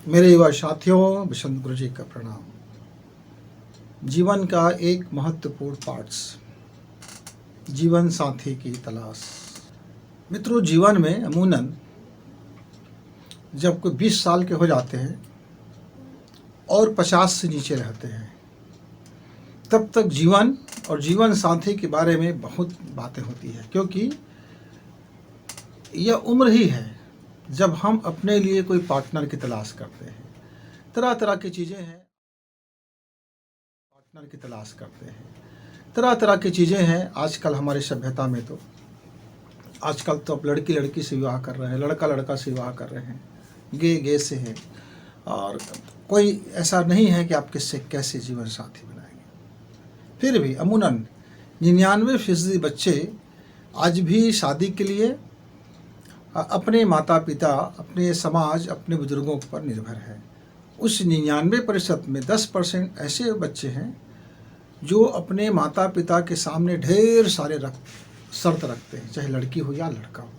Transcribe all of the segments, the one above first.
मेरे युवा साथियों, बसंत गुरु जी का प्रणाम। जीवन का एक महत्वपूर्ण पार्ट्स जीवन साथी की तलाश। मित्रों, जीवन में अमूमन जब कोई 20 साल के हो जाते हैं और 50 से नीचे रहते हैं, तब तक जीवन और जीवन साथी के बारे में बहुत बातें होती है, क्योंकि यह उम्र ही है जब हम अपने लिए कोई पार्टनर की तलाश करते हैं। तरह तरह की चीज़ें हैं, पार्टनर की तलाश करते हैं, तरह तरह की चीज़ें हैं। आजकल हमारी सभ्यता में तो आजकल तो अब लड़की लड़की से विवाह कर रहे हैं, लड़का लड़का से विवाह कर रहे हैं, गे गे से है, और कोई ऐसा नहीं है कि आप किससे कैसे जीवन साथी बनाएंगे। फिर भी अमूमन 99% बच्चे आज भी शादी के लिए अपने माता पिता, अपने समाज, अपने बुजुर्गों पर निर्भर है। उस 99% में 10% ऐसे बच्चे हैं जो अपने माता पिता के सामने ढेर सारे शर्त रखते हैं, चाहे लड़की हो या लड़का हो,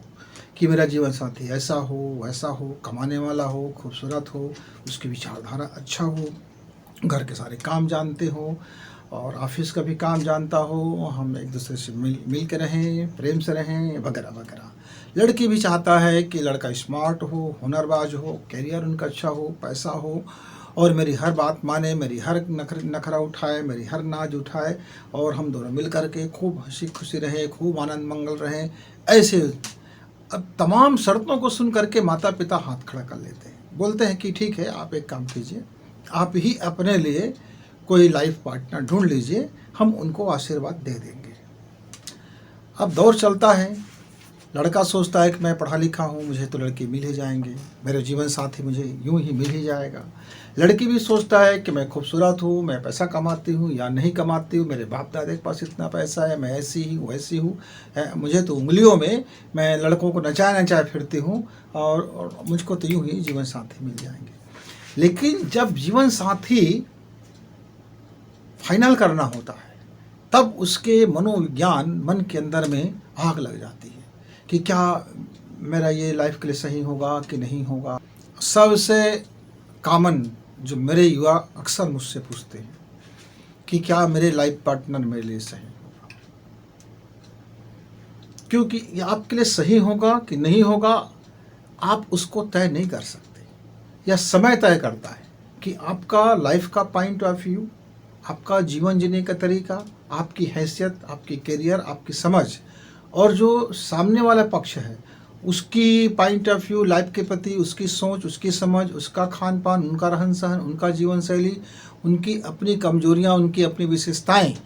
कि मेरा जीवन साथी ऐसा हो, वैसा हो, कमाने वाला हो, खूबसूरत हो, उसकी विचारधारा अच्छा हो, घर के सारे काम जानते हो और ऑफिस का भी काम जानता हो, हम एक दूसरे से मिल के रहें, प्रेम से रहें, वगैरह वगैरह। लड़की भी चाहता है कि लड़का स्मार्ट हो, हुनरबाज हो, कैरियर उनका अच्छा हो, पैसा हो, और मेरी हर बात माने, मेरी हर नखरा उठाए, मेरी हर नाज उठाए, और हम दोनों मिल कर के खूब हंसी खुशी रहें, खूब आनंद मंगल रहें। ऐसे अब तमाम शर्तों को सुन करके माता पिता हाथ खड़ा कर लेते हैं, बोलते हैं कि ठीक है, आप एक काम कीजिए, आप ही अपने लिए कोई लाइफ पार्टनर ढूंढ लीजिए, हम उनको आशीर्वाद दे देंगे। अब दौर चलता है, लड़का सोचता है कि मैं पढ़ा लिखा हूँ, मुझे तो लड़के मिल ही जाएंगे, मेरे जीवन साथी मुझे यूं ही मिल ही जाएगा। लड़की भी सोचता है कि मैं खूबसूरत हूँ, मैं पैसा कमाती हूँ या नहीं कमाती हूँ, मेरे बाप दादा के पास इतना पैसा है, मैं ऐसी ही वैसी हूँ, मुझे तो उंगलियों में मैं लड़कों को नचाए नचाए फिरती हूँ, और मुझको तो यूँ ही जीवन साथी मिल जाएंगे। लेकिन जब जीवन साथी फाइनल करना होता है, तब उसके मनोविज्ञान, मन के अंदर में आग लग जाती है कि क्या मेरा ये लाइफ के लिए सही होगा कि नहीं होगा। सबसे कॉमन जो मेरे युवा अक्सर मुझसे पूछते हैं कि क्या मेरे लाइफ पार्टनर मेरे लिए सही होगा, क्योंकि ये आपके लिए सही होगा कि नहीं होगा आप उसको तय नहीं कर सकते, या समय तय करता है कि आपका लाइफ का पॉइंट ऑफ व्यू, आपका जीवन जीने का तरीका, आपकी हैसियत, आपकी कैरियर, आपकी समझ, और जो सामने वाला पक्ष है उसकी पॉइंट ऑफ व्यू लाइफ के प्रति, उसकी सोच, उसकी समझ, उसका खान पान, उनका रहन सहन, उनका जीवन शैली, उनकी अपनी कमजोरियां, उनकी अपनी विशेषताएं।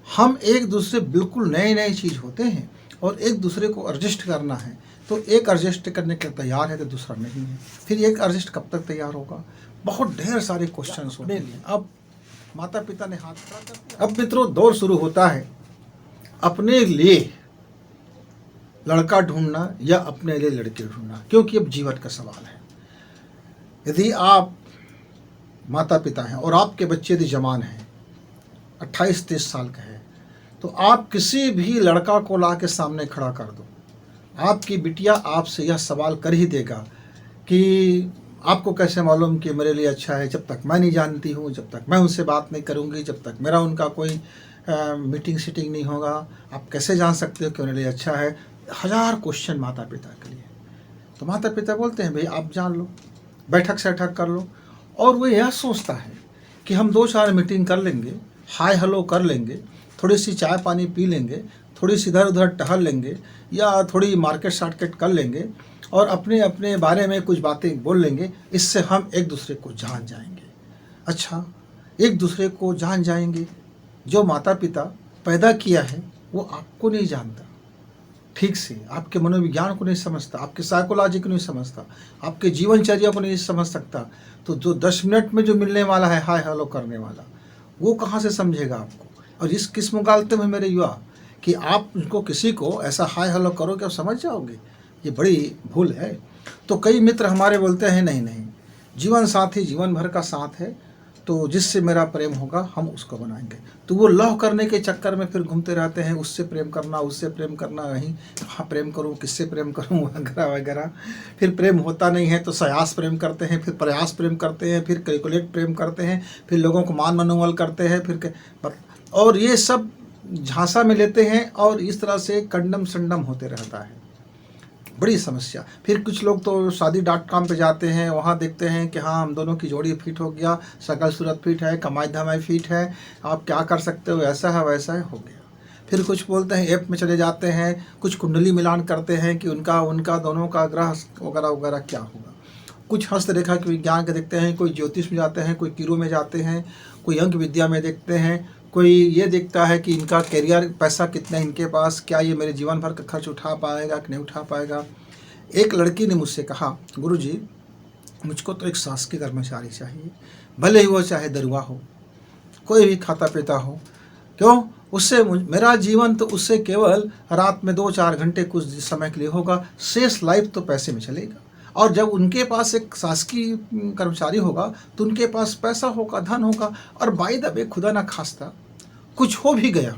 हम एक दूसरे बिल्कुल नए नए चीज़ होते हैं और एक दूसरे को एडजस्ट करना है, तो एक एडजस्ट करने के तैयार है तो दूसरा नहीं है। फिर एक एडजस्ट कब तक तैयार होगा? बहुत ढेर सारे क्वेश्चन होते हैं। अब माता पिता ने हाथ खड़ा कर दिया। अब मित्रों, दौर शुरू होता है अपने लिए लड़का ढूंढना या अपने लिए लड़के ढूंढना, क्योंकि अब जीवन का सवाल है। यदि आप माता पिता हैं और आपके बच्चे यदि जवान हैं, 28-30 साल का है, तो आप किसी भी लड़का को ला के सामने खड़ा कर दो, आपकी बिटिया आपसे यह सवाल कर ही देगा कि आपको कैसे मालूम कि मेरे लिए अच्छा है, जब तक मैं नहीं जानती हूँ, जब तक मैं उनसे बात नहीं करूँगी, जब तक मेरा उनका कोई मीटिंग सीटिंग नहीं होगा, आप कैसे जान सकते हो कि मेरे लिए अच्छा है। 1000 क्वेश्चन माता पिता के लिए। तो माता पिता बोलते हैं भाई आप जान लो, बैठक सैठक कर लो, और वो यह सोचता है कि हम 2-4 मीटिंग कर लेंगे, हाय हेलो कर लेंगे, थोड़ी सी चाय पानी पी लेंगे, थोड़ी सी इधर उधर टहल लेंगे, या थोड़ी मार्केट शार्केट कर लेंगे, और अपने अपने बारे में कुछ बातें बोल लेंगे, इससे हम एक दूसरे को जान जाएंगे। अच्छा, एक दूसरे को जान जाएंगे? जो माता पिता पैदा किया है वो आपको नहीं जानता ठीक से, आपके मनोविज्ञान को नहीं समझता, आपके साइकोलॉजी को नहीं समझता, आपके जीवनचर्या को नहीं समझ सकता, तो जो 10 मिनट में जो मिलने वाला है, हाय हेलो करने वाला, वो कहाँ से समझेगा आपको? और इस किस मुगालते में मेरे युवा कि आप उनको किसी को ऐसा हाय हेलो करो कि आप समझ जाओगे, ये बड़ी भूल है। तो कई मित्र हमारे बोलते हैं नहीं नहीं, जीवन साथी जीवन भर का साथ है, तो जिससे मेरा प्रेम होगा हम उसको बनाएंगे। तो वो लव करने के चक्कर में फिर घूमते रहते हैं, उससे प्रेम करना, उससे प्रेम करना, वहीं कहाँ प्रेम करूँ, किससे प्रेम करूँ, वगैरह वगैरह। फिर प्रेम होता नहीं है तो सयास प्रेम करते हैं, फिर प्रयास प्रेम करते हैं, फिर कैलकुलेट प्रेम करते हैं, फिर लोगों को मान मनोबल करते हैं, और ये सब झांसा में लेते हैं और इस तरह से कंडम संडम होते रहता है। बड़ी समस्या। फिर कुछ लोग तो शादी.com पे जाते हैं, वहाँ देखते हैं कि हाँ हम दोनों की जोड़ी फिट हो गया, शकल सूरत फिट है, कमाई धमाई फिट है, आप क्या कर सकते हो, ऐसा है वैसा है, हो गया। फिर कुछ बोलते हैं ऐप में चले जाते हैं, कुछ कुंडली मिलान करते हैं कि उनका दोनों का ग्रह वगैरह वगैरह क्या होगा। कुछ हस्तरेखा के विज्ञान के देखते हैं, कोई ज्योतिष में जाते हैं, कोई किरो में जाते हैं, कोई अंक विद्या में देखते हैं, कोई ये देखता है कि इनका करियर पैसा कितना है इनके पास, क्या ये मेरे जीवन भर का खर्च उठा पाएगा कि नहीं उठा पाएगा। एक लड़की ने मुझसे कहा, गुरुजी मुझको तो एक शासकीय कर्मचारी चाहिए, भले ही वो चाहे दरुआ हो, कोई भी खाता पीता हो, क्यों, उससे मेरा जीवन तो उससे केवल रात में 2-4 घंटे कुछ समय के लिए होगा, शेष लाइफ तो पैसे में चलेगा। और जब उनके पास एक शासकीय कर्मचारी होगा तो उनके पास पैसा होगा, धन होगा, और बाय द वे खुदा ना खास्ता कुछ हो भी गया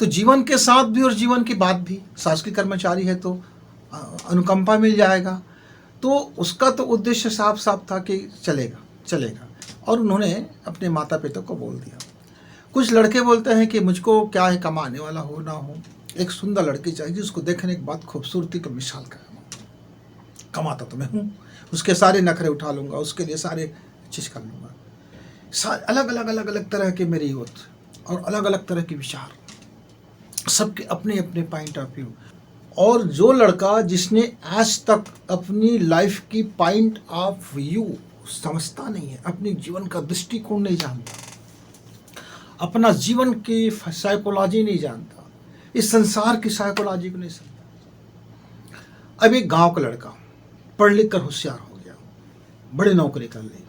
तो जीवन के साथ भी और जीवन के बाद भी शासकीय कर्मचारी है तो अनुकंपा मिल जाएगा। तो उसका तो उद्देश्य साफ साफ था कि चलेगा चलेगा, और उन्होंने अपने माता पिता को बोल दिया। कुछ लड़के बोलते हैं कि मुझको क्या है, कमाने वाला हो ना हो, एक सुंदर लड़की चाहिए जिसको देखने के बाद खूबसूरती का मिसाल का, कमाता तो मैं हूँ, उसके सारे नखरे उठा लूँगा, उसके लिए सारे चीज़ कर लूँगा। अलग अलग अलग अलग तरह के मेरी यूथ और अलग अलग तरह के विचार, सबके अपने अपने पॉइंट ऑफ व्यू। और जो लड़का जिसने आज तक अपनी लाइफ की पॉइंट ऑफ व्यू समझता नहीं है, अपनी जीवन का दृष्टिकोण नहीं जानता, अपना जीवन की साइकोलॉजी नहीं जानता, इस संसार की साइकोलॉजी को नहीं समझता। अब एक गांव का लड़का पढ़ लिख कर होशियार हो गया, बड़ी नौकरी कर ली,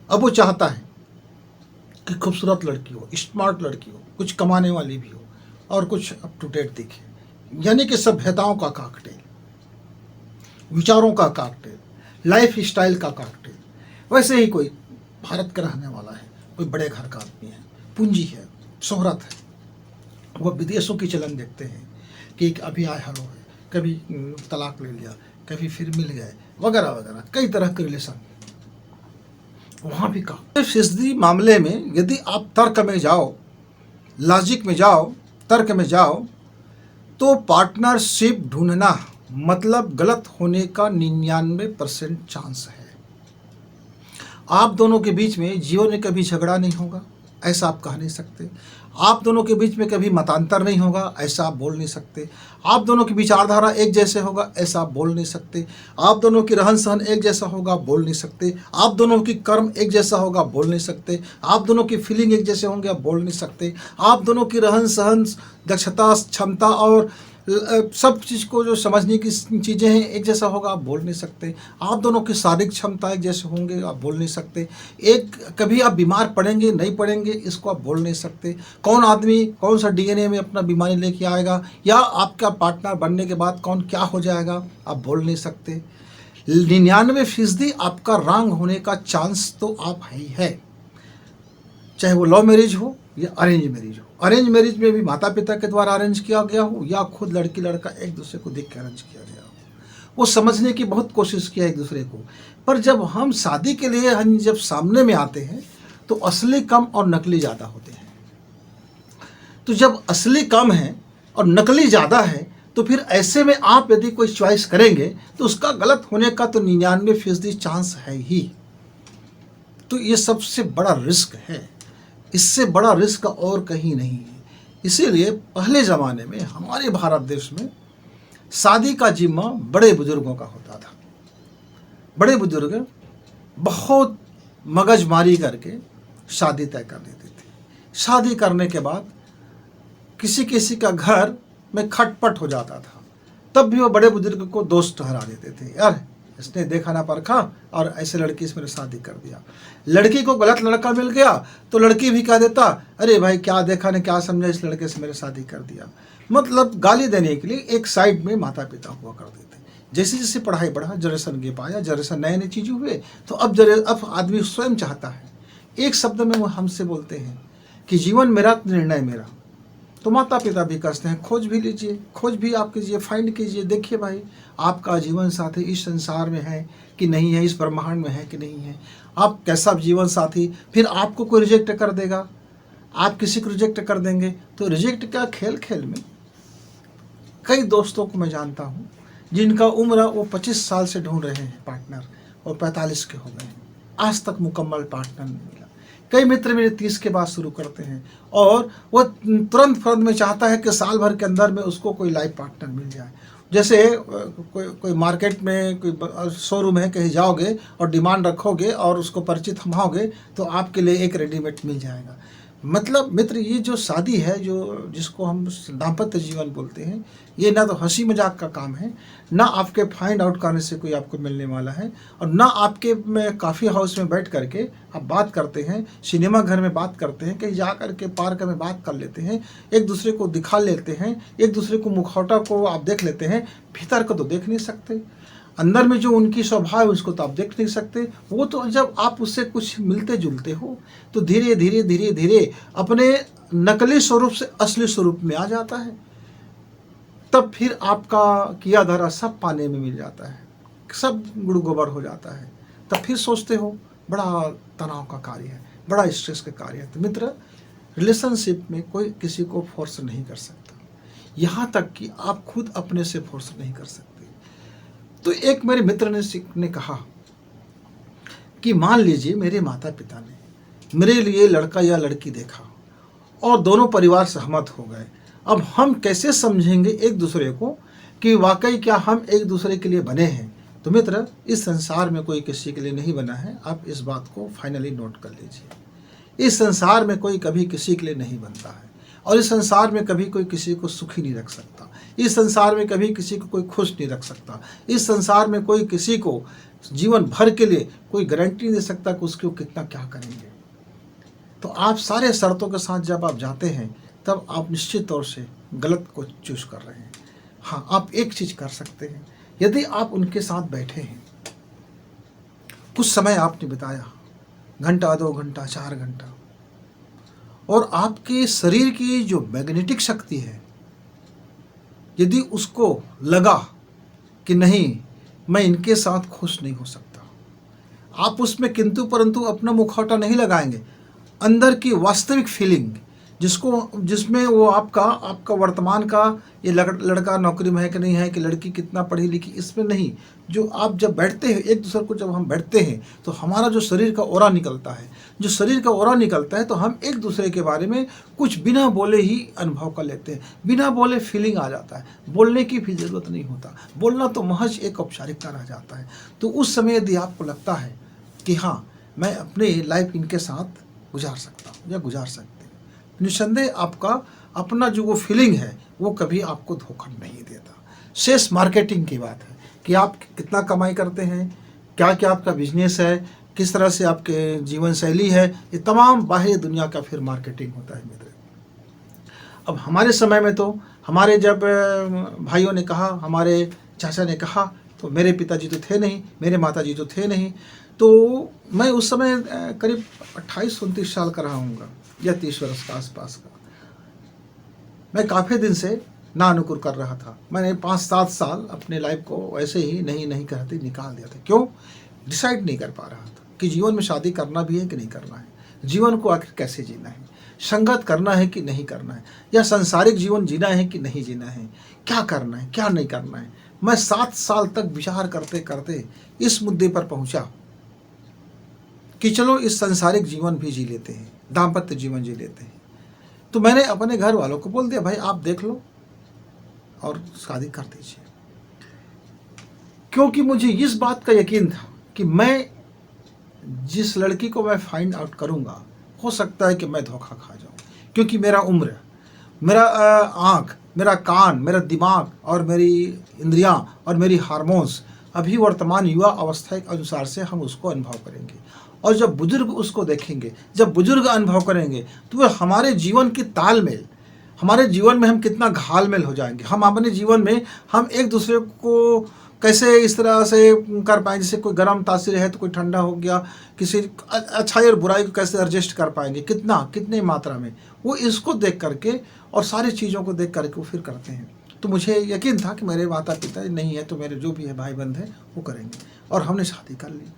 अब वो चाहता है कि खूबसूरत लड़की हो, स्मार्ट लड़की हो, कुछ कमाने वाली भी हो और कुछ अप टू डेट दिखे, यानी कि सभ्यताओं का कॉकटेल, विचारों का कॉकटेल, लाइफ स्टाइल का कॉकटेल। वैसे ही कोई भारत का रहने वाला है, कोई बड़े घर का आदमी है, पूंजी है, शोहरत है, वह विदेशों की चलन देखते हैं कि अभी आए हलो है, कभी तलाक ले लिया, कभी फिर मिल गए, वगैरह वगैरह, कई तरह के रिलेशन। वहाँ भी कहा फिजदी मामले में यदि आप तर्क में जाओ, लॉजिक में जाओ, तर्क में जाओ, तो पार्टनरशिप ढूंढना मतलब गलत होने का 99% चांस है। आप दोनों के बीच में जीवन में कभी झगड़ा नहीं होगा, ऐसा आप कह नहीं सकते। आप दोनों के बीच में कभी मतांतर नहीं होगा, ऐसा आप बोल नहीं सकते। आप दोनों की विचारधारा एक जैसे होगा, ऐसा आप बोल नहीं सकते। आप दोनों की रहन सहन एक जैसा होगा, बोल नहीं सकते। आप दोनों की कर्म एक जैसा होगा, बोल नहीं सकते। आप दोनों की फीलिंग एक जैसे होंगे, आप बोल नहीं सकते। आप दोनों की रहन सहन, दक्षता, क्षमता और सब चीज़ को जो समझने की चीज़ें हैं एक जैसा होगा, आप बोल नहीं सकते। आप दोनों की शारीरिक क्षमता एक जैसे होंगे, आप बोल नहीं सकते। एक कभी आप बीमार पड़ेंगे नहीं पड़ेंगे, इसको आप बोल नहीं सकते। कौन आदमी कौन सा DNA में अपना बीमारी लेके आएगा, या आपका पार्टनर बनने के बाद कौन क्या हो जाएगा, आप बोल नहीं सकते। 99% आपका रॉन्ग होने का चांस तो आप ही है, चाहे वो लव मैरिज हो या अरेंज मैरिज हो। अरेंज मैरिज में भी माता पिता के द्वारा अरेंज किया गया हो या खुद लड़की लड़का एक दूसरे को देख के अरेंज किया गया हो, वो समझने की बहुत कोशिश किया एक दूसरे को। पर जब हम शादी के लिए हम जब सामने में आते हैं तो असली कम और नकली ज़्यादा होते हैं। तो जब असली कम है और नकली ज़्यादा है, तो फिर ऐसे में आप यदि कोई चॉइस करेंगे तो उसका गलत होने का तो 99% चांस है ही। तो ये सबसे बड़ा रिस्क है, इससे बड़ा रिस्क और कहीं नहीं है। इसीलिए पहले ज़माने में हमारे भारत देश में शादी का जिम्मा बड़े बुजुर्गों का होता था। बड़े बुजुर्ग बहुत मगजमारी करके शादी तय कर देते थे। शादी करने के बाद किसी किसी का घर में खटपट हो जाता था, तब भी वो बड़े बुजुर्ग को दोस्त ठहरा देते थे, यार इसने देखा ना परखा और ऐसे लड़की से मेरे शादी कर दिया। लड़की को गलत लड़का मिल गया तो लड़की भी कह देता, अरे भाई क्या देखा ने क्या समझा, इस लड़के से मेरे शादी कर दिया। मतलब गाली देने के लिए एक साइड में माता पिता हुआ करते थे। जैसे जैसे पढ़ाई बढ़ा, जनरेशन गैप आया, जनरेशन नए नई चीज़ें हुए, तो अब आदमी स्वयं चाहता है एक शब्द में वो हमसे बोलते हैं कि जीवन मेरा तो निर्णय मेरा। तो माता पिता भी कहते हैं खोज भी लीजिए, खोज भी आप कीजिए, फाइंड कीजिए, देखिए भाई आपका जीवन साथी इस संसार में है कि नहीं है, इस ब्रह्मांड में है कि नहीं है। आप कैसा जीवन साथी, फिर आपको कोई रिजेक्ट कर देगा, आप किसी को रिजेक्ट कर देंगे, तो रिजेक्ट का खेल खेल में कई दोस्तों को मैं जानता हूँ जिनका उम्र वो 25 साल से ढूंढ रहे हैं पार्टनर और 45 के हो गए हैं, आज तक मुकम्मल पार्टनर नहीं मिला। कई मित्र मेरे 30 के बाद शुरू करते हैं और वो तुरंत फौरन में चाहता है कि साल भर के अंदर में उसको कोई लाइफ पार्टनर मिल जाए। जैसे कोई मार्केट में कोई शोरूम है, कहीं जाओगे और डिमांड रखोगे और उसको परिचित थमाओगे तो आपके लिए एक रेडीमेड मिल जाएगा। मतलब मित्र, ये जो शादी है, जो जिसको हम दाम्पत्य जीवन बोलते हैं, ये ना तो हंसी मजाक का काम है, ना आपके फाइंड आउट करने से कोई आपको मिलने वाला है, और ना आपके में काफ़ी हाउस में बैठ करके आप बात करते हैं, सिनेमा घर में बात करते हैं, कहीं जा कर के पार्क में बात कर लेते हैं, एक दूसरे को दिखा लेते हैं, एक दूसरे को मुखौटा को आप देख लेते हैं, भीतर को तो देख नहीं सकते, अंदर में जो उनकी स्वभाव है उसको तो आप देख नहीं सकते। वो तो जब आप उससे कुछ मिलते जुलते हो तो धीरे धीरे धीरे धीरे अपने नकली स्वरूप से असली स्वरूप में आ जाता है, तब फिर आपका किया धरा सब पाने में मिल जाता है, सब गुड़ गोबर हो जाता है। तब फिर सोचते हो बड़ा तनाव का कार्य है, बड़ा स्ट्रेस का कार्य है। तो मित्र, रिलेशनशिप में कोई किसी को फोर्स नहीं कर सकता, यहाँ तक कि आप खुद अपने से फोर्स नहीं कर सकते। तो एक मेरे मित्र ने कहा कि मान लीजिए मेरे माता पिता ने मेरे लिए लड़का या लड़की देखा और दोनों परिवार सहमत हो गए। अब हम कैसे समझेंगे एक दूसरे को कि वाकई क्या हम एक दूसरे के लिए बने हैं? तो मित्र, इस संसार में कोई किसी के लिए नहीं बना है, आप इस बात को फाइनली नोट कर लीजिए। इस संसार में कोई कभी किसी के लिए नहीं बनता है, और इस संसार में कभी कोई किसी को सुखी नहीं रख सकता, इस संसार में कभी किसी को कोई खुश नहीं रख सकता, इस संसार में कोई किसी को जीवन भर के लिए कोई गारंटी नहीं दे सकता कि उसको कितना क्या करेंगे। तो आप सारे शर्तों के साथ जब आप जाते हैं तब आप निश्चित तौर से गलत को चूज कर रहे हैं। हाँ, आप एक चीज़ कर सकते हैं, यदि आप उनके साथ बैठे हैं, कुछ समय आपने बिताया, घंटा 2 घंटा 4 घंटा, और आपके शरीर की जो मैग्नेटिक शक्ति है, यदि उसको लगा कि नहीं मैं इनके साथ खुश नहीं हो सकता, आप उसमें किंतु परंतु अपना मुखौटा नहीं लगाएंगे। अंदर की वास्तविक फीलिंग जिसमें वो आपका वर्तमान का ये लड़का नौकरी में है कि नहीं है, कि लड़की कितना पढ़ी लिखी, इसमें नहीं। जो आप जब बैठते हैं एक दूसरे को, जब हम बैठते हैं तो हमारा जो शरीर का ओरा निकलता है, जो शरीर का ओरा निकलता है, तो हम एक दूसरे के बारे में कुछ बिना बोले ही अनुभव कर लेते हैं, बिना बोले फीलिंग आ जाता है, बोलने की भी ज़रूरत नहीं होता, बोलना तो महज एक औपचारिकता रह जाता है। तो उस समय यदि आपको लगता है कि हाँ मैं अपनी लाइफ इनके साथ गुजार सकता हूँ या गुजार सकते हैं, निस्संदेह आपका अपना जो वो फीलिंग है वो कभी आपको धोखा नहीं देता। शेष मार्केटिंग की बात है कि आप कितना कमाई करते हैं, क्या क्या आपका बिजनेस है, किस तरह से आपके जीवन शैली है, ये तमाम बाह्य दुनिया का फिर मार्केटिंग होता है मित्र। अब हमारे समय में तो हमारे जब भाइयों ने कहा, हमारे चाचा ने कहा, तो मेरे पिताजी तो थे नहीं, मेरे माताजी तो थे नहीं, तो मैं उस समय करीब 28-29 साल का रहा हूँगा या 30 वर्ष के आसपास का। मैं काफ़ी दिन से ना अनुकूल कर रहा था। मैंने 5-7 साल अपने लाइफ को वैसे ही नहीं कहते निकाल दिया था। क्यों? डिसाइड नहीं कर पा रहा था कि जीवन में शादी करना भी है कि नहीं करना है, जीवन को आखिर कैसे जीना है, संगत करना है कि नहीं करना है, या सांसारिक जीवन जीना है कि नहीं जीना है, क्या करना है क्या नहीं करना है। मैं 7 साल तक विचार करते करते इस मुद्दे पर पहुंचा कि चलो इस सांसारिक जीवन भी जी लेते हैं, दाम्पत्य जीवन जी लेते हैं। तो मैंने अपने घर वालों को बोल दिया, भाई आप देख लो और शादी कर दीजिए, क्योंकि मुझे इस बात का यकीन था कि मैं जिस लड़की को मैं फाइंड आउट करूंगा, हो सकता है कि मैं धोखा खा जाऊं, क्योंकि मेरा उम्र, मेरा आँख, मेरा कान, मेरा दिमाग और मेरी इंद्रियां और मेरी हार्मोन्स अभी वर्तमान युवा अवस्था के अनुसार से हम उसको अनुभव करेंगे। और जब बुजुर्ग उसको देखेंगे, जब बुजुर्ग अनुभव करेंगे, तो वह हमारे जीवन की तालमेल, हमारे जीवन में हम कितना घालमेल हो जाएंगे। हम अपने जीवन में हम एक दूसरे को कैसे इस तरह से कर पाएंगे, जैसे कोई गर्म तासीर है तो कोई ठंडा हो गया, किसी अच्छाई और बुराई को कैसे एडजस्ट कर पाएंगे, कितना कितनी मात्रा में, वो इसको देख करके और सारी चीज़ों को देख करके वो फिर करते हैं। तो मुझे यकीन था कि मेरे माता पिता नहीं है तो मेरे जो भी है भाई बंद है वो करेंगे, और हमने शादी कर ली।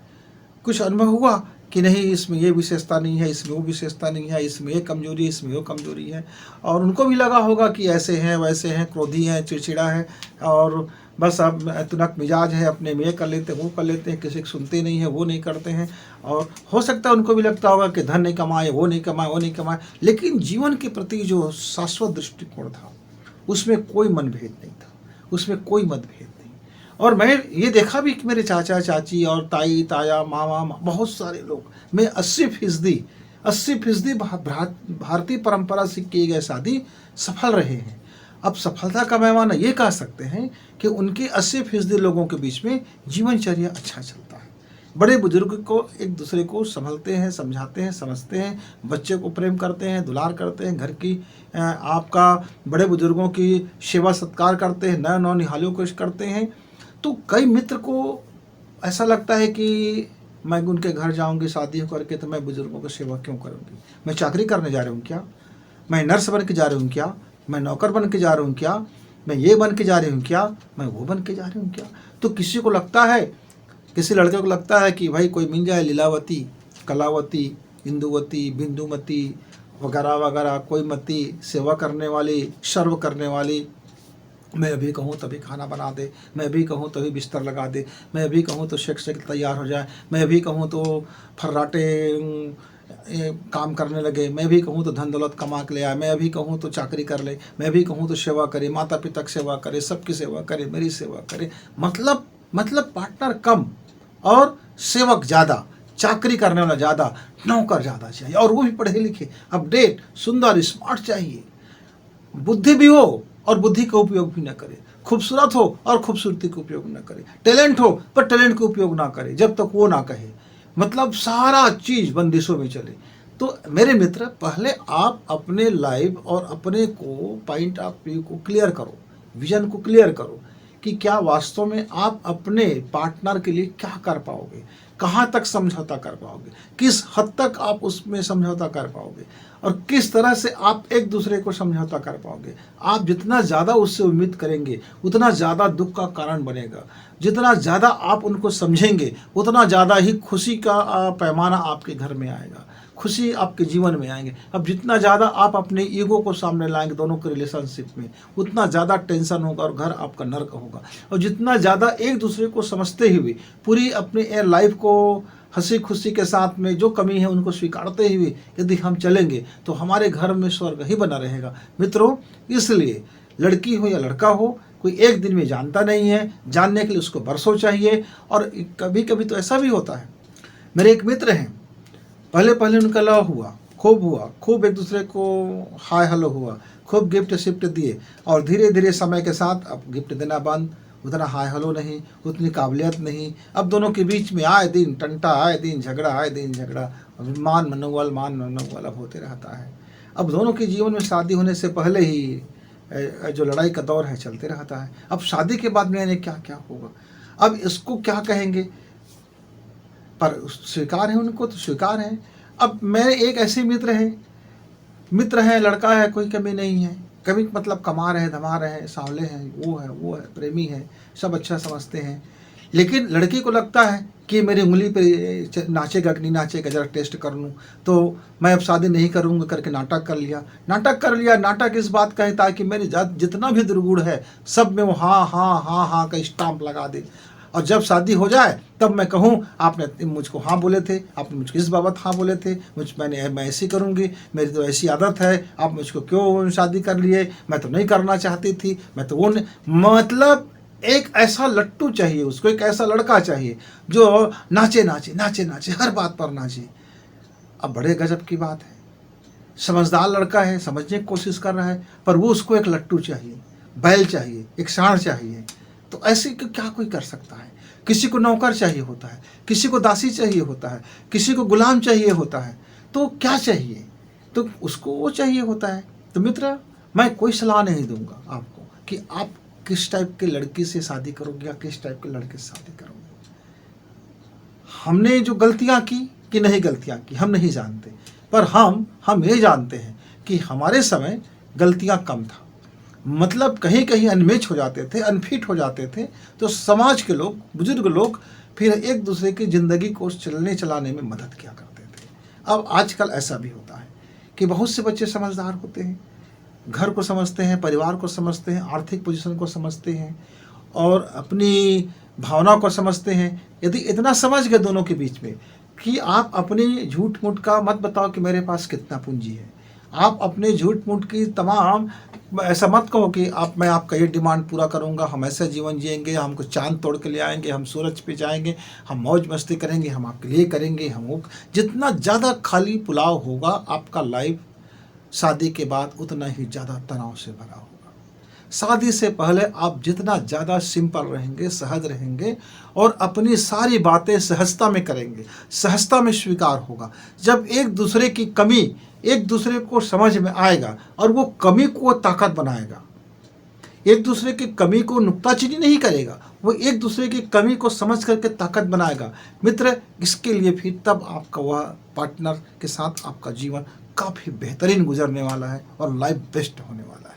कुछ अनुभव हुआ कि नहीं इसमें ये विशेषता नहीं है, इसमें वो विशेषता नहीं है, इसमें ये कमजोरी है, इसमें वो कमजोरी है, और उनको भी लगा होगा कि ऐसे हैं वैसे हैं, क्रोधी हैं, चिड़चिड़ा है, और बस अब तुनक मिजाज है, अपने में ये कर लेते हैं वो कर लेते हैं, किसी को सुनते नहीं है, वो नहीं करते हैं। और हो सकता है उनको भी लगता होगा कि धन नहीं कमाए, वो नहीं कमाए, वो नहीं कमाए, लेकिन जीवन के प्रति जो शाश्वत दृष्टिकोण था उसमें कोई मनभेद नहीं था, उसमें कोई मतभेद नहीं। और मैं ये देखा भी कि मेरे चाचा चाची और ताई ताया मामा बहुत सारे लोग, मैं 80% भारतीय परंपरा से किए गए शादी सफल रहे हैं। अब सफलता का पैमाना ये कह सकते हैं कि उनके 80% लोगों के बीच में जीवनचर्या अच्छा चलता है। बड़े बुजुर्ग को एक दूसरे को संभलते हैं, समझाते हैं, समझते हैं, बच्चे को प्रेम करते हैं, दुलार करते हैं, घर की आपका बड़े बुजुर्गों की सेवा सत्कार करते हैं, नए निहालों को करते हैं। तो कई मित्र को ऐसा लगता है कि मैं उनके घर जाऊंगी शादी करके तो मैं बुजुर्गों की सेवा क्यों करूंगी, मैं चाकरी करने जा रही हूँ क्या, मैं नर्स बन के जा रही हूँ क्या, मैं नौकर बन के जा रही हूँ क्या, मैं ये बन के जा रही हूँ क्या, मैं वो बन के जा रही हूँ क्या। तो किसी को लगता है, किसी लड़के को लगता है कि भाई कोई मिल जाए लीलावती, कलावती, इंदुवती, बिंदुमती वगैरह वगैरह, कोई मती, सेवा करने वाली, सर्व करने वाली, मैं अभी कहूँ तभी खाना बना दे, मैं अभी कहूँ तभी बिस्तर लगा दे, मैं अभी कहूँ तो शेक शेक तैयार हो जाए, मैं अभी कहूँ तो फर्राटे काम करने लगे, मैं भी कहूँ तो धन दौलत कमा के ले आए, मैं अभी कहूँ तो चाकरी कर ले, मैं भी कहूँ तो सेवा करे, माता पिता की सेवा करे, सबकी सेवा करे, मेरी सेवा करे। मतलब पार्टनर कम और सेवक ज़्यादा, चाकरी करने वाला ज़्यादा, नौकर ज़्यादा चाहिए, और वो भी पढ़े लिखे, अपडेट, सुंदर, स्मार्ट चाहिए, बुद्धि भी हो और बुद्धि का उपयोग भी न करे, खूबसूरत हो और खूबसूरती का उपयोग न करे, टैलेंट हो पर टैलेंट का उपयोग ना करे जब तक वो ना कहे, मतलब सारा चीज़ बंदिशों में चले। तो मेरे मित्र, पहले आप अपने लाइफ और अपने को पॉइंट ऑफ व्यू को क्लियर करो, विजन को क्लियर करो कि क्या वास्तव में आप अपने पार्टनर के लिए क्या कर पाओगे, कहाँ तक समझौता कर पाओगे, किस हद तक आप उसमें समझौता कर पाओगे, और किस तरह से आप एक दूसरे को समझौता कर पाओगे। आप जितना ज़्यादा उससे उम्मीद करेंगे उतना ज़्यादा दुख का कारण बनेगा, जितना ज़्यादा आप उनको समझेंगे उतना ज़्यादा ही खुशी का पैमाना आपके घर में आएगा, खुशी आपके जीवन में आएंगे। अब जितना ज़्यादा आप अपने ईगो को सामने लाएंगे दोनों के रिलेशनशिप में, उतना ज़्यादा टेंशन होगा और घर आपका नर्क होगा। और जितना ज़्यादा एक दूसरे को समझते हुए पूरी अपनी लाइफ को हंसी खुशी के साथ में जो कमी है उनको स्वीकारते हुए यदि हम चलेंगे तो हमारे घर में स्वर्ग ही बना रहेगा। मित्रों, इसलिए लड़की हो या लड़का हो, कोई एक दिन में जानता नहीं है, जानने के लिए उसको बरसों चाहिए। और कभी कभी तो ऐसा भी होता है, मेरे एक मित्र हैं, पहले उनका लव हुआ, खूब एक दूसरे को हाय हेलो हुआ, खूब गिफ्ट शिफ्ट दिए, और धीरे धीरे समय के साथ अब गिफ्ट देना बंद, उतना हाय हेलो नहीं, उतनी काबिलियत नहीं। अब दोनों के बीच में आए दिन टंटा, आए दिन झगड़ा, मान मनोबल अब होते रहता है। अब दोनों के जीवन में शादी होने से पहले ही जो लड़ाई का दौर है चलते रहता है। अब शादी के बाद में क्या क्या होगा, अब इसको क्या कहेंगे, पर स्वीकार है उनको तो स्वीकार है। अब मेरे एक ऐसे मित्र हैं, लड़का है, कोई कमी नहीं है, कभी मतलब कमा रहे, धमा रहे, सांवले हैं, वो है, प्रेमी है, सब अच्छा समझते हैं। लेकिन लड़की को लगता है कि मेरी उंगली पे नाचेगा कि नहीं नाचेगा, जरा टेस्ट कर लूँ, तो मैं अब शादी नहीं करूँगा करके नाटक कर लिया। नाटक इस बात का है ताकि मेरी जितना भी दुर्गुण है सब में वो हाँ का स्टाम्प लगा दे, और जब शादी हो जाए तब मैं कहूँ आपने मुझको हाँ बोले थे, आपने मुझको इस बाबत हाँ बोले थे, मैं ऐसी करूँगी, मेरी तो ऐसी आदत है, आप मुझको क्यों शादी कर लिए, मैं तो नहीं करना चाहती थी, मैं तो वो मतलब एक ऐसा लट्टू चाहिए उसको, एक ऐसा लड़का चाहिए जो नाचे हर बात पर नाचे। अब बड़े गजब की बात है, समझदार लड़का है, समझने की कोशिश कर रहा है, पर वो उसको एक लट्टू चाहिए, बैल चाहिए, एक सांड चाहिए। तो ऐसे क्या कोई कर सकता है। किसी को नौकर चाहिए होता है, किसी को दासी चाहिए होता है, किसी को गुलाम चाहिए होता है, तो क्या चाहिए, तो उसको वो चाहिए होता है। तो मित्र, मैं कोई सलाह नहीं दूंगा आपको कि आप किस टाइप के लड़की से शादी करोगे या किस टाइप के लड़के से शादी करोगे। हमने जो गलतियां की कि नहीं गलतियां की हम नहीं जानते, पर हम ये जानते हैं कि हमारे समय गलतियां कम था, मतलब कहीं कहीं अनमेच हो जाते थे, अनफिट हो जाते थे, तो समाज के लोग, बुजुर्ग लोग फिर एक दूसरे की ज़िंदगी को चलाने में मदद किया करते थे। अब आजकल ऐसा भी होता है कि बहुत से बच्चे समझदार होते हैं, घर को समझते हैं, परिवार को समझते हैं, आर्थिक पोजीशन को समझते हैं और अपनी भावना को समझते हैं। यदि इतना समझ गए दोनों के बीच में कि आप अपनी झूठ मूठ का मत बताओ कि मेरे पास कितना पूंजी है, आप अपने झूठ मूठ की तमाम ऐसा मत कहो कि मैं आपका ये डिमांड पूरा करूंगा, हम ऐसा जीवन जिएंगे, हमको चांद तोड़ के ले आएंगे, हम सूरज पे जाएंगे, हम मौज मस्ती करेंगे, हम आपके लिए करेंगे, हम वो। जितना ज़्यादा खाली पुलाव होगा आपका लाइफ शादी के बाद उतना ही ज़्यादा तनाव से भरा होगा। शादी से पहले आप जितना ज़्यादा सिंपल रहेंगे, सहज रहेंगे और अपनी सारी बातें सहजता में करेंगे, सहजता में स्वीकार होगा। जब एक दूसरे की कमी एक दूसरे को समझ में आएगा और वो कमी को ताकत बनाएगा, एक दूसरे की कमी को नुक्ताचीनी नहीं करेगा, वो एक दूसरे की कमी को समझ करके ताकत बनाएगा मित्र। इसके लिए फिर तब आपका वह पार्टनर के साथ आपका जीवन काफ़ी बेहतरीन गुजरने वाला है और लाइफ बेस्ट होने वाला है।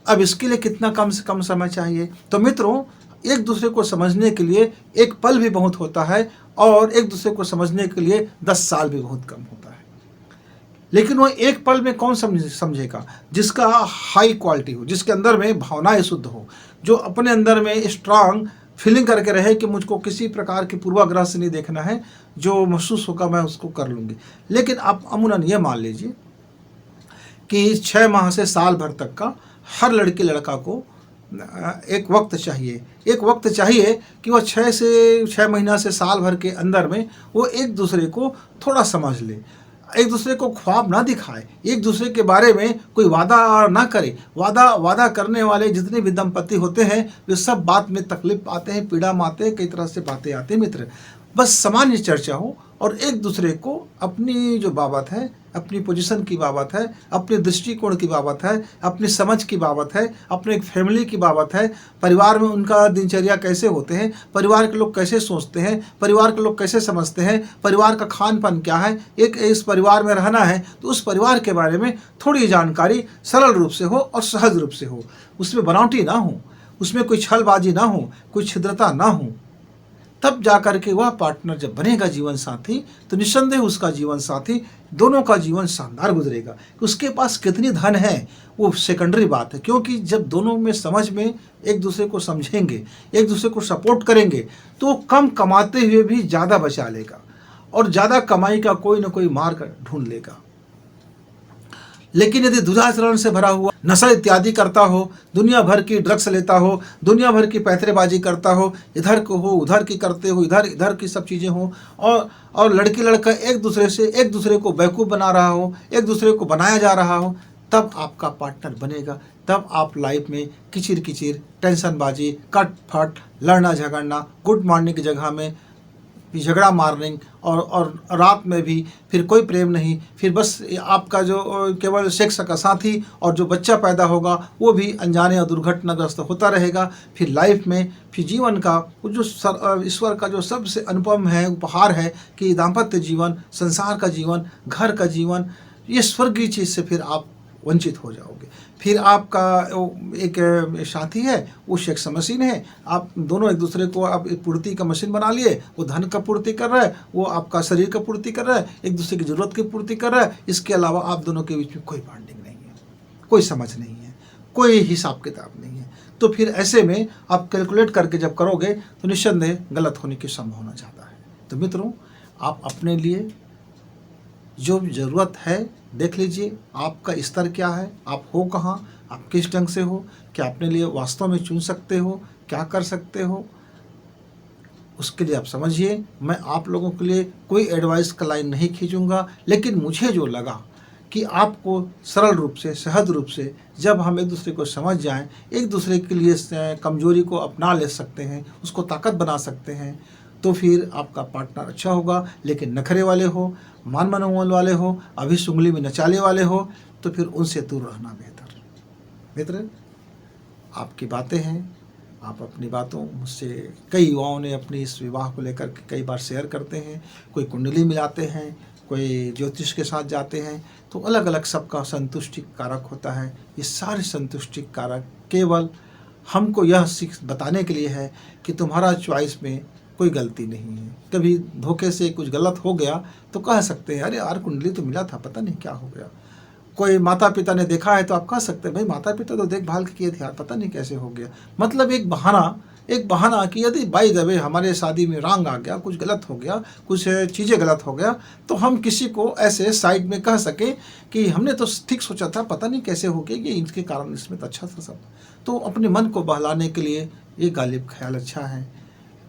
अब इसके लिए कितना कम से कम समय चाहिए? तो मित्रों, एक दूसरे को समझने के लिए एक पल भी बहुत होता है और एक दूसरे को समझने के लिए 10 साल भी बहुत कम होता है। लेकिन वो एक पल में कौन समझेगा? जिसका हाई क्वालिटी हो, जिसके अंदर में भावनाएं शुद्ध हो, जो अपने अंदर में स्ट्रांग फीलिंग करके रहे कि मुझको किसी प्रकार की पूर्वाग्रह से नहीं देखना है, जो महसूस होगा मैं उसको कर लूँगी। लेकिन आप अमूमन ये मान लीजिए कि 6 माह से साल भर तक का हर लड़की लड़का को एक वक्त चाहिए कि वह 6 महीना से साल भर के अंदर में वो एक दूसरे को थोड़ा समझ ले, एक दूसरे को ख्वाब ना दिखाए, एक दूसरे के बारे में कोई वादा ना करे। वादा करने वाले जितने भी दंपति होते हैं वे सब बात में तकलीफ पाते हैं, पीड़ा माते हैं, कई तरह से बातें आती हैं मित्र। बस सामान्य चर्चा हो और एक दूसरे को अपनी जो बाबत है, अपनी पोजीशन की बाबत है, अपने दृष्टिकोण की बाबत है, अपनी समझ की बाबत है, अपने फैमिली की बाबत है, परिवार में उनका दिनचर्या कैसे होते हैं, परिवार के लोग कैसे सोचते हैं, परिवार के लोग कैसे समझते हैं, परिवार का खान पान क्या है, एक इस परिवार में रहना है तो उस परिवार के बारे में थोड़ी जानकारी सरल रूप से हो और सहज रूप से हो, उसमें बनावटी ना हो, उसमें कोई छलबाजी ना हो, कोई छिद्रता ना हो। तब जाकर के वह पार्टनर जब बनेगा जीवन साथी तो निस्संदेह उसका जीवन साथी, दोनों का जीवन शानदार गुजरेगा। उसके पास कितनी धन है वो सेकेंडरी बात है, क्योंकि जब दोनों में समझ में एक दूसरे को समझेंगे, एक दूसरे को सपोर्ट करेंगे तो कम कमाते हुए भी ज़्यादा बचा लेगा और ज़्यादा कमाई का कोई ना कोई मार्ग ढूंढ लेगा। लेकिन यदि दुराचरण से भरा हुआ, नशा इत्यादि करता हो, दुनिया भर की ड्रग्स लेता हो, दुनिया भर की पैतरेबाजी करता हो, इधर को हो उधर की करते हो, इधर की सब चीज़ें हो और लड़की लड़का एक दूसरे को बेवकूफ़ बना रहा हो, एक दूसरे को बनाया जा रहा हो, तब आपका पार्टनर बनेगा। तब आप लाइफ में किचिर किचिर, टेंशनबाजी, कट फट, लड़ना झगड़ना, गुड मॉर्निंग की जगह में झगड़ा मारने और रात में भी फिर कोई प्रेम नहीं, फिर बस आपका जो केवल सेक्स का साथी और जो बच्चा पैदा होगा वो भी अनजाने और दुर्घटनाग्रस्त होता रहेगा। फिर लाइफ में फिर जीवन का जो ईश्वर का जो सबसे अनुपम है उपहार है कि दाम्पत्य जीवन, संसार का जीवन, घर का जीवन, ये स्वर्गीय चीज़ से फिर आप वंचित हो जाओगे। फिर आपका एक साथी है वो सेक्स मशीन है, आप दोनों एक दूसरे को आप पूर्ति का मशीन बना लिए, वो धन का पूर्ति कर रहा है, वो आपका शरीर का पूर्ति कर रहा है, एक दूसरे की ज़रूरत की पूर्ति कर रहा है। इसके अलावा आप दोनों के बीच में कोई बॉन्डिंग नहीं है, कोई समझ नहीं है, कोई हिसाब किताब नहीं है। तो फिर ऐसे में आप कैलकुलेट करके जब करोगे तो निस्संदेह गलत होने की संभावना ज़्यादा है। तो मित्रों, आप अपने लिए जो ज़रूरत है देख लीजिए, आपका स्तर क्या है, आप हो कहाँ, आप किस ढंग से हो, क्या अपने लिए वास्तव में चुन सकते हो, क्या कर सकते हो, उसके लिए आप समझिए। मैं आप लोगों के लिए कोई एडवाइस का लाइन नहीं खींचूंगा, लेकिन मुझे जो लगा कि आपको सरल रूप से, सहज रूप से जब हम एक दूसरे को समझ जाएं, एक दूसरे के लिए कमजोरी को अपना ले सकते हैं, उसको ताकत बना सकते हैं, तो फिर आपका पार्टनर अच्छा होगा। लेकिन नखरे वाले हो, मान मनोमन वाले हो, अभी सुंगली में नचाले वाले हो, तो फिर उनसे दूर रहना बेहतर। मित्र, आपकी बातें हैं, आप अपनी बातों मुझसे, कई युवाओं ने अपनी इस विवाह को लेकर के कई बार शेयर करते हैं, कोई कुंडली मिलाते हैं, कोई ज्योतिष के साथ जाते हैं, तो अलग अलग सबका संतुष्टि कारक होता है। ये सारे संतुष्टि कारक केवल हमको यह सीख बताने के लिए है कि तुम्हारा चॉइस में कोई गलती नहीं है। कभी धोखे से कुछ गलत हो गया तो कह सकते हैं अरे यार कुंडली तो मिला था, पता नहीं क्या हो गया। कोई माता पिता ने देखा है तो आप कह सकते हैं भाई माता पिता तो देखभाल किए थे यार, पता नहीं कैसे हो गया। मतलब एक बहाना कि यदि बाय द वे हमारे शादी में रंग आ गया, कुछ गलत हो गया, कुछ चीज़ें गलत हो गया, तो हम किसी को ऐसे साइड में कह सकें कि हमने तो ठीक सोचा था, पता नहीं कैसे हो गया, ये इनके कारण इसमें तो अच्छा था सब। तो अपने मन को बहलाने के लिए ये गालिब ख्याल अच्छा है।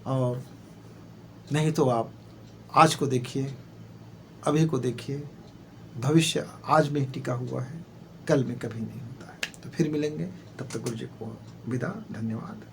और नहीं तो आप आज को देखिए, अभी को देखिए, भविष्य आज में ही टिका हुआ है, कल में कभी नहीं होता है। तो फिर मिलेंगे, तब तक गुरु जी को विदा, धन्यवाद।